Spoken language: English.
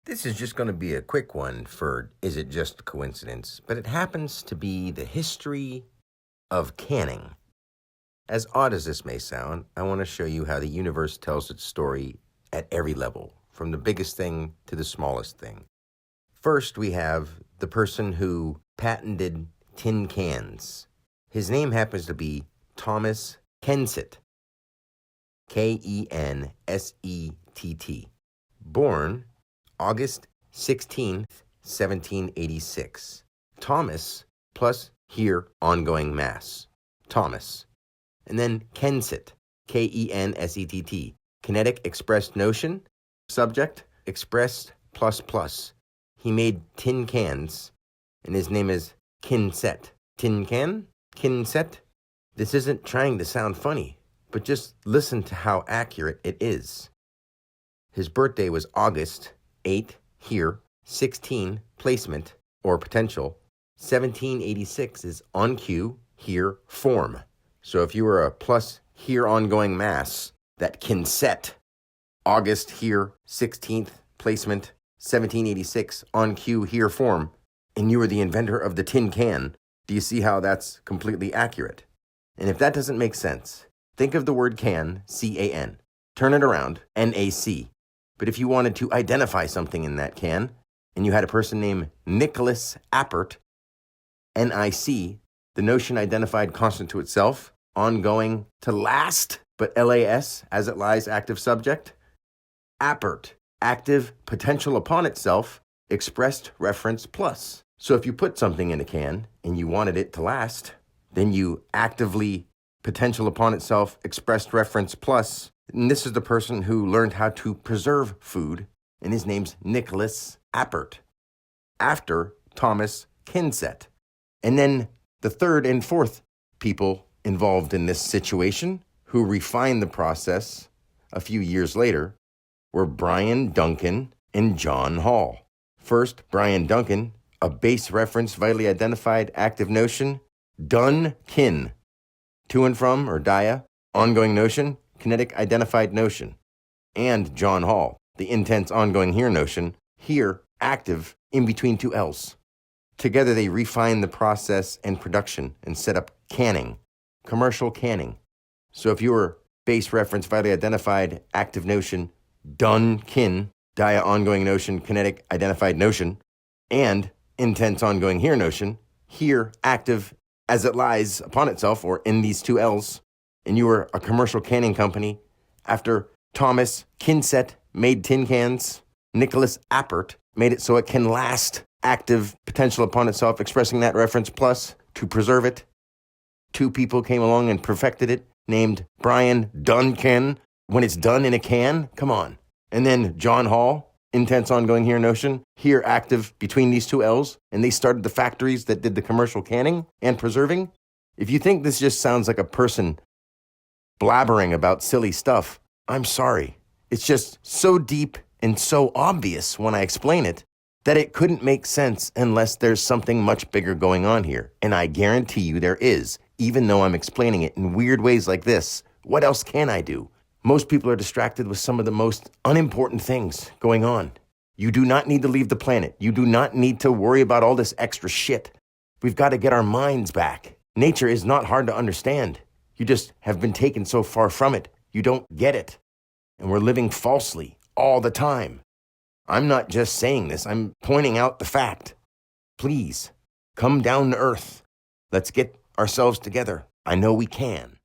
This is just going to be a quick one for Is It Just a Coincidence? But it happens to be the history of canning. As odd as this may sound, I want to show you how the universe tells its story at every level, from the biggest thing to the smallest thing. First, we have the person who patented tin cans. His name happens to be Thomas Kensett. Kensett. Born August 16th, 1786. Thomas plus here ongoing mass. Thomas. And then Kensett. Kensett. Kinetic expressed notion. Subject expressed plus plus. He made tin cans, and his name is Kensett. Tin can? Kensett? This isn't trying to sound funny, but just listen to how accurate it is. His birthday was August 8, here, 16, placement, or potential. 1786 is on cue, here, form. So if you were a plus here ongoing mass, that Kensett, August here, 16th, placement, 1786, on cue, here, form, and you were the inventor of the tin can, do you see how that's completely accurate? And if that doesn't make sense, think of the word can, C-A-N. Turn it around, N-A-C. But if you wanted to identify something in that can, and you had a person named Nicholas Appert, N-I-C, the notion identified constant to itself, ongoing to last, but L-A-S, as it lies, active subject. Appert, active potential upon itself, expressed reference plus. So if you put something in a can, and you wanted it to last, then you actively potential upon itself, expressed reference plus. And this is the person who learned how to preserve food, and his name's Nicholas Appert, after Thomas Kensett. And then the third and fourth people involved in this situation, who refined the process a few years later, were Brian Duncan and John Hall. First, Brian Duncan, a base reference vitally identified active notion, done kin, to and from or dia, ongoing notion, kinetic identified notion. And John Hall, the intense ongoing here notion, here active in between two L's. Together they refined the process and production and set up canning, commercial canning. So if you were base reference vitally identified active notion, done kin, dia ongoing notion, kinetic identified notion, and intense ongoing here notion, here active as it lies upon itself or in these two L's, and you were a commercial canning company after Thomas Kensett made tin cans, Nicholas Appert made it so it can last, active potential upon itself, expressing that reference plus to preserve it. Two people came along and perfected it, named Brian Duncan. When it's done in a can, come on. And then John Hall, intense ongoing here notion, here active between these two L's, and they started the factories that did the commercial canning and preserving. If you think this just sounds like a person blabbering about silly stuff, I'm sorry. It's just so deep and so obvious when I explain it that it couldn't make sense unless there's something much bigger going on here. And I guarantee you there is, even though I'm explaining it in weird ways like this. What else can I do? Most people are distracted with some of the most unimportant things going on. You do not need to leave the planet. You do not need to worry about all this extra shit. We've got to get our minds back. Nature is not hard to understand. You just have been taken so far from it, you don't get it. And we're living falsely all the time. I'm not just saying this, I'm pointing out the fact. Please, come down to earth. Let's get ourselves together. I know we can.